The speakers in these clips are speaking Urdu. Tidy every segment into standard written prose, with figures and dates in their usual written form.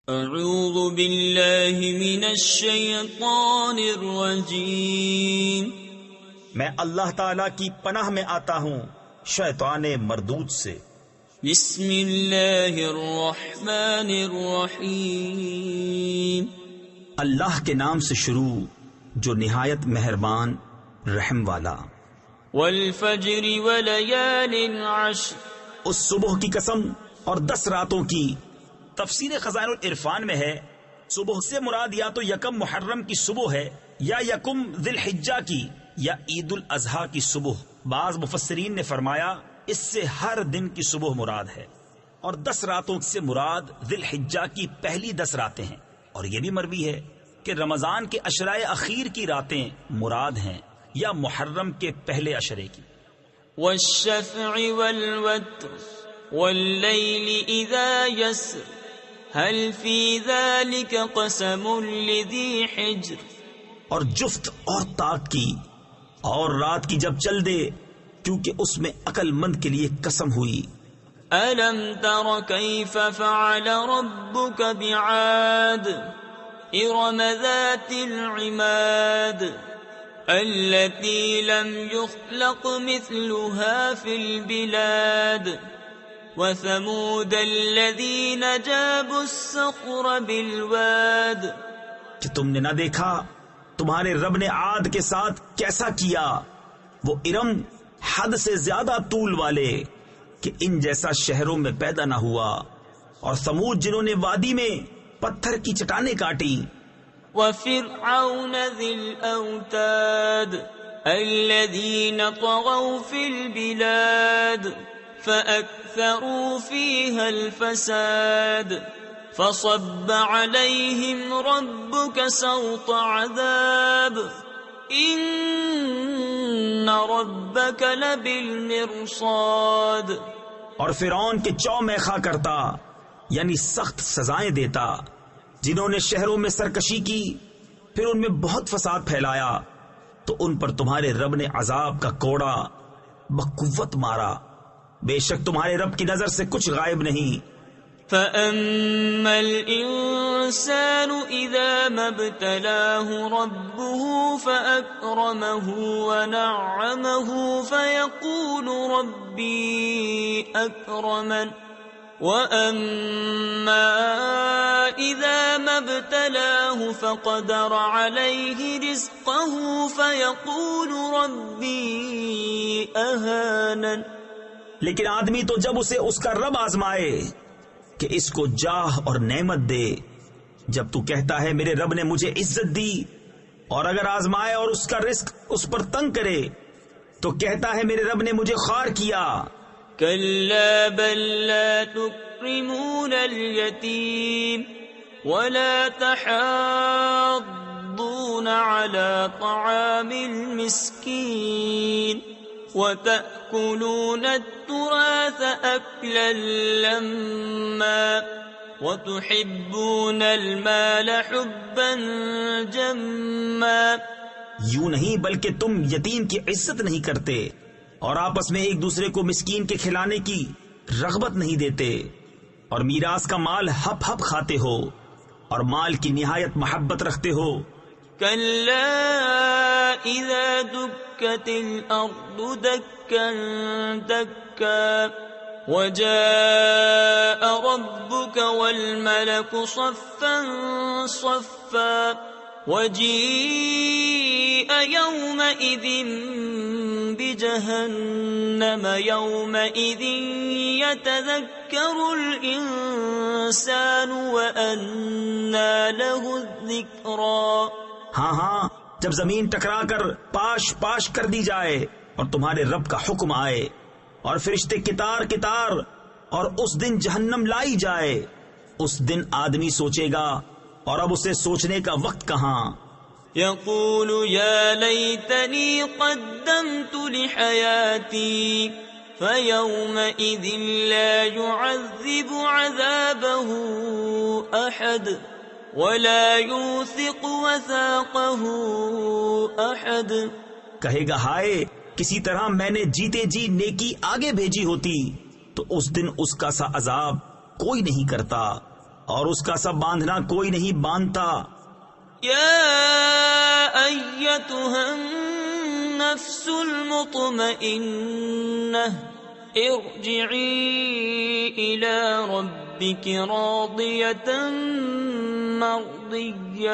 اعوذ باللہ من الشیطان الرجیم، میں اللہ تعالی کی پناہ میں آتا ہوں شیطان مردود سے۔ بسم اللہ الرحمن الرحیم، اللہ کے نام سے شروع جو نہایت مہربان رحم والا۔ والفجر ولیال عشر، اس صبح کی قسم اور 10 راتوں کی۔ تفسیر خزائن العرفان میں ہے صبح سے مراد یا تو یکم محرم کی صبح ہے یا یکم ذی الحجہ کی یا عید الاضحیٰ کی صبح۔ بعض مفسرین نے فرمایا اس سے ہر دن کی صبح مراد ہے، اور 10 راتوں سے مراد ذی الحجہ کی پہلی 10 راتیں ہیں، اور یہ بھی مروی ہے کہ رمضان کے عشرۂ اخیر کی راتیں مراد ہیں یا محرم کے پہلے عشرے کی۔ والشفع والوتر واللیل اذا یسر هل فی ذلک قسم لذی حجر، اور جفت اور طاق کی، اور رات کی جب چل دے کیونکہ اس میں عقل مند کے لیے قسم ہوئی۔ الم تر کیف فعل ربک بعاد ارم ذات العماد التي لم يخلق مثلها في البلاد وثمود الذين جابوا الصخر بالواد، کہ تم نے نہ دیکھا تمہارے رب نے عاد کے ساتھ کیسا کیا، وہ ارم حد سے زیادہ طول والے کہ ان جیسا شہروں میں پیدا نہ ہوا، اور ثمود جنہوں نے وادی میں پتھر کی چٹانیں کاٹی۔ وفرعون ذی الاوتاد الذین طغوا فی البلاد فأكثروا فيها الفساد فصب عليهم ربك سوط عذاب إن ربك لبالمرصاد، اور فرعون کے چو میخا کرتا یعنی سخت سزائیں دیتا جنہوں نے شہروں میں سرکشی کی، پھر ان میں بہت فساد پھیلایا، تو ان پر تمہارے رب نے عذاب کا کوڑا بقوت مارا، بے شک تمہارے رب کی نظر سے کچھ غائب نہیں۔ فَأَمَّا الْإِنسَانُ إِذَا مَا ابْتَلَاهُ رَبُّهُ فَأَكْرَمَهُ وَنَعَّمَهُ فَيَقُولُ رَبِّي أَكْرَمَنِ وَأَمَّا إِذَا مَا ابْتَلَاهُ فَقَدَرَ عَلَيْهِ رِزْقَهُ فَيَقُولُ رَبِّي أَهَانَنِ، لیکن آدمی تو جب اسے اس کا رب آزمائے کہ اس کو جاہ اور نعمت دے، جب تو کہتا ہے میرے رب نے مجھے عزت دی، اور اگر آزمائے اور اس کا رزق اس پر تنگ کرے تو کہتا ہے میرے رب نے مجھے خوار کیا۔ کلا بل لا تکرمون الیتیم ولا تحاضون على طعام المسکین وَتَأْكُلُونَ التُّرَاثَ أَكْلًا لَمًّا وَتُحِبُّونَ الْمَالَ حُبًّا جَمًّا، یوں نہیں بلکہ تم یتیم کی عزت نہیں کرتے، اور آپس میں ایک دوسرے کو مسکین کے کھلانے کی رغبت نہیں دیتے، اور میراث کا مال ہپ ہپ کھاتے ہو، اور مال کی نہایت محبت رکھتے ہو۔ کلا اذا دکت الارض دکا دکا وجاء ربك والملك صفا صفا وجيء يومئذ بجهنم يومئذ يتذكر الإنسان وأنى له الذكرى، ہاں ہاں، جب زمین ٹکرا کر پاش پاش کر دی جائے اور تمہارے رب کا حکم آئے اور فرشتے کتار کتار اور اس دن جہنم لائی جائے، اس دن آدمی سوچے گا، اور اب اسے سوچنے کا وقت کہاں۔ یقول یا لیتنی قدمت لحیاتی فیومئذ لا يعذب عذابه احد ولا يوثق وثاقه احد، کہے گا ہائے کسی طرح میں نے جیتے جی نیکی آگے بھیجی ہوتی تو اس دن اس کا سا عذاب کوئی نہیں کرتا اور اس کا سب باندھنا کوئی نہیں باندھتا۔ یا ایتھا النفس المطمئنہ ارجعی الی ربک راضیۃ مرضیہ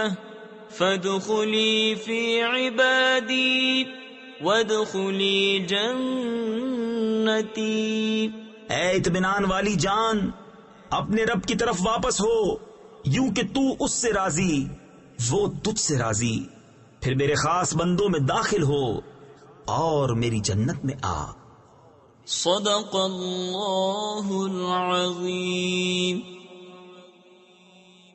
فادخلی فی عبادی وادخلی جنتی۔ اے اطمینان والی جان، اپنے رب کی طرف واپس ہو، یوں کہ تو اس سے راضی، وہ تجھ سے راضی، پھر میرے خاص بندوں میں داخل ہو اور میری جنت میں آ۔ صدق اللہ العظیم۔